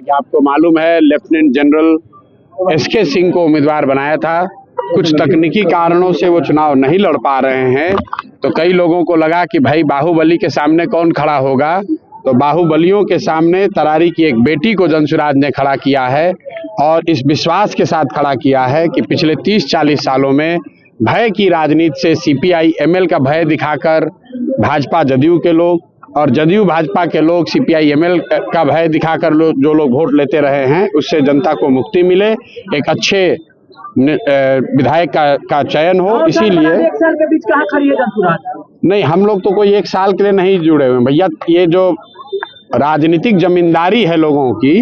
कि आपको मालूम है लेफ्टिनेंट जनरल एसके सिंह को उम्मीदवार बनाया था। कुछ तकनीकी कारणों से वो चुनाव नहीं लड़ पा रहे हैं, तो कई लोगों को लगा कि भाई बाहुबली के सामने कौन खड़ा होगा, तो बाहुबलियों के सामने तरारी की एक बेटी को जनसुराज ने खड़ा किया है और इस विश्वास के साथ खड़ा किया है कि पिछले 30-40 सालों में भय की राजनीति से सीपीआई एमएल का भय दिखाकर भाजपा जदयू के लोग और जदयू भाजपा के लोग सीपीआई एमएल का भय दिखाकर जो लोग वोट लेते रहे हैं, उससे जनता को मुक्ति मिले, एक अच्छे विधायक का चयन हो। इसीलिए एक साल के बीच कहाँ खड़ी है जनसुराज? नहीं, हम लोग तो कोई एक साल के लिए नहीं जुड़े हुए भैया। ये जो राजनीतिक जमींदारी है लोगों की,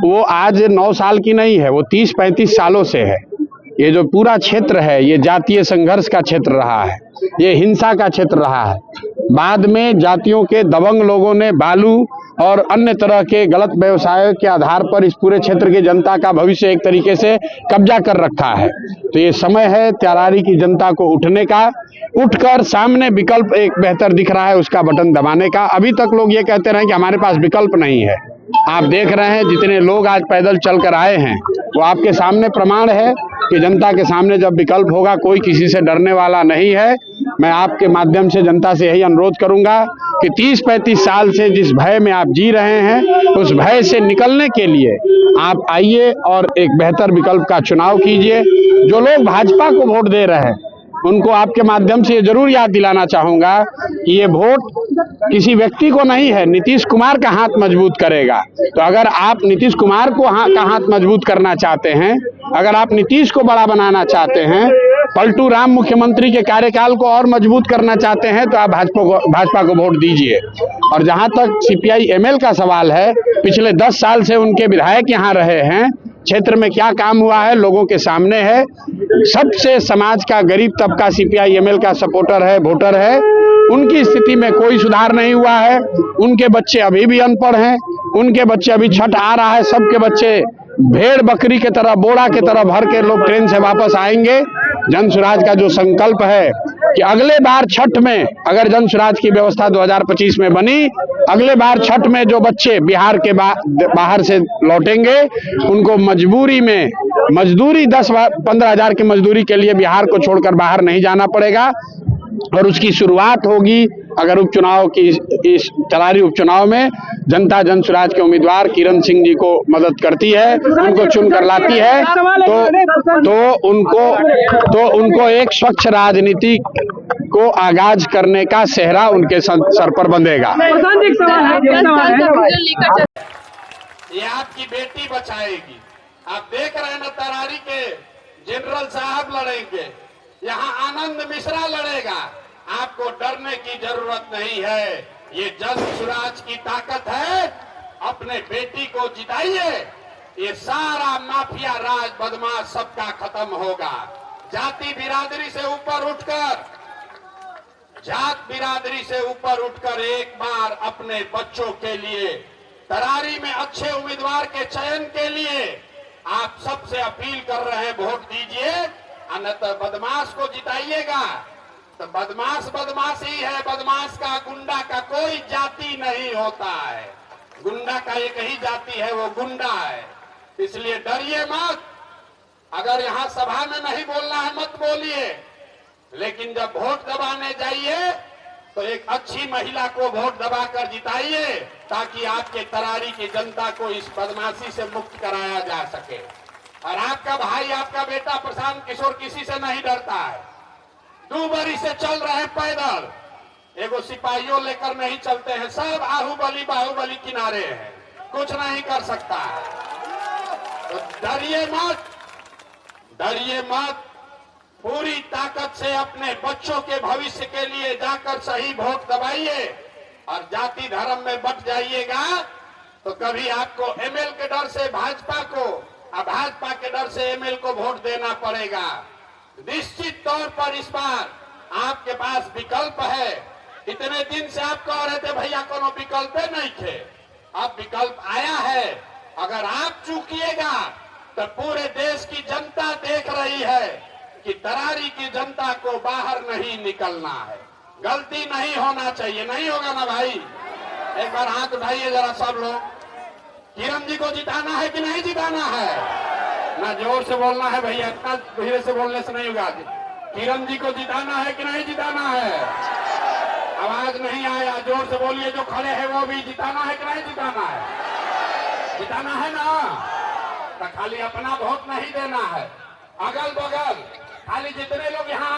वो आज 9 साल की नहीं है, वो 30-35 सालों से है। ये जो पूरा क्षेत्र है, ये जातीय संघर्ष का क्षेत्र रहा है, ये हिंसा का क्षेत्र रहा है। बाद में जातियों के दबंग लोगों ने बालू और अन्य तरह के गलत व्यवसायों के आधार पर इस पूरे क्षेत्र की जनता का भविष्य एक तरीके से कब्जा कर रखा है। तो ये समय है तरारी की जनता को उठने का, उठकर सामने विकल्प एक बेहतर दिख रहा है उसका बटन दबाने का। अभी तक लोग ये कहते रहे कि हमारे पास विकल्प नहीं है। आप देख रहे हैं जितने लोग आज पैदल चलकर आए हैं, वो आपके सामने प्रमाण है कि जनता के सामने जब विकल्प होगा, कोई किसी से डरने वाला नहीं है। मैं आपके माध्यम से जनता से यही अनुरोध करूंगा कि 30-35 साल से जिस भय में आप जी रहे हैं, उस भय से निकलने के लिए आप आइए और एक बेहतर विकल्प का चुनाव कीजिए। जो लोग भाजपा को वोट दे रहे हैं, उनको आपके माध्यम से जरूर याद दिलाना चाहूंगा कि ये वोट किसी व्यक्ति को नहीं है, नीतीश कुमार का हाथ मजबूत करेगा। तो अगर आप नीतीश कुमार को का हाथ मजबूत करना चाहते हैं, अगर आप नीतीश को बड़ा बनाना चाहते हैं, पलटू राम मुख्यमंत्री के कार्यकाल को और मजबूत करना चाहते हैं, तो आप भाजपा को वोट दीजिए। और जहां तक सीपीआई एमएल का सवाल है, पिछले 10 साल से उनके विधायक यहाँ रहे हैं, क्षेत्र में क्या काम हुआ है लोगों के सामने है। सबसे समाज का गरीब तबका सीपीआई एमएल का सपोर्टर है, वोटर है, उनकी स्थिति में कोई सुधार नहीं हुआ है। उनके बच्चे अभी भी अनपढ़ हैं, उनके बच्चे अभी छठ आ रहा है, सबके बच्चे भेड़ बकरी के तरह, बोरा के तरह भर के लोग ट्रेन से वापस आएंगे। जनसुराज का जो संकल्प है कि अगले बार छठ में अगर जनसुराज की व्यवस्था 2025 में बनी, अगले बार छठ में जो बच्चे बिहार के बाहर से लौटेंगे, उनको मजबूरी में मजदूरी 10-15 हज़ार की मजदूरी के लिए बिहार को छोड़कर बाहर नहीं जाना पड़ेगा। और उसकी शुरुआत होगी अगर उपचुनाव की, इस तरारी उपचुनाव में जनता जनसुराज के उम्मीदवार किरण सिंह जी को मदद करती है, उनको चुन कर लाती है, तो उनको एक स्वच्छ राजनीति को आगाज करने का सेहरा उनके सर पर बंधेगा। ये आपकी बेटी बचाएगी। आप देख रहे हैं ना, तरारी के जनरल साहब लड़ेंगे, यहाँ आनंद मिश्रा लड़ेगा। आपको डरने की जरूरत नहीं है, ये जनसुराज की ताकत है। अपने बेटी को जिताइए, ये सारा माफिया राज बदमाश सबका खत्म होगा। जाति बिरादरी से ऊपर उठकर, जात बिरादरी से ऊपर उठकर एक बार अपने बच्चों के लिए तरारी में अच्छे उम्मीदवार के चयन के लिए आप सबसे अपील कर रहे हैं, वोट दीजिए, अन्यथा बदमाश को जिताइएगा। तो बदमाश बदमाश ही है, बदमाश का गुंडा का कोई जाति नहीं होता है। गुंडा का एक ही जाति है, वो गुंडा है। इसलिए डरिए मत। अगर यहाँ सभा में नहीं बोलना है मत बोलिए, लेकिन जब वोट दबाने जाइए तो एक अच्छी महिला को वोट दबाकर जिताइए, ताकि आपके तरारी की जनता को इस बदमाशी से मुक्त कराया जा सके। और आपका भाई, आपका बेटा प्रशांत किशोर किसी से नहीं डरता है। 2 बरी से चल रहे हैं पैदल, एगो सिपाहियों लेकर नहीं चलते हैं, सब बाहुबली किनारे हैं, कुछ नहीं कर सकता है। तो डरिए मत, डरिए मत। पूरी ताकत से अपने बच्चों के भविष्य के लिए जाकर सही वोट दबाइए। और जाति धर्म में बट जाइएगा तो कभी आपको एमएल के डर से भाजपा को और भाजपा के डर से एमएल को वोट देना पड़ेगा। निश्चित तौर पर इस बार आपके पास विकल्प है। इतने दिन से आप कह रहे थे भैया कोनो विकल्प नहीं थे, अब विकल्प आया है। अगर आप चूकिएगा तो पूरे देश की जनता देख रही है कि तरारी की जनता को बाहर नहीं निकलना है। गलती नहीं होना चाहिए, नहीं होगा ना भाई? एक बार हाथ उठाइए जरा सब लोग। किरण जी को जिताना है कि नहीं जिताना है? ना जोर से बोलना है भैया, इतना धीरे से बोलने से नहीं होगा। किरण जी को जिताना है कि नहीं जिताना है? आवाज नहीं आया, जोर से बोलिए। जो खड़े हैं वो भी, जिताना है कि नहीं जिताना है? जिताना है ना? तो खाली अपना वोट नहीं देना है, अगल बगल खाली जितने लोग यहाँ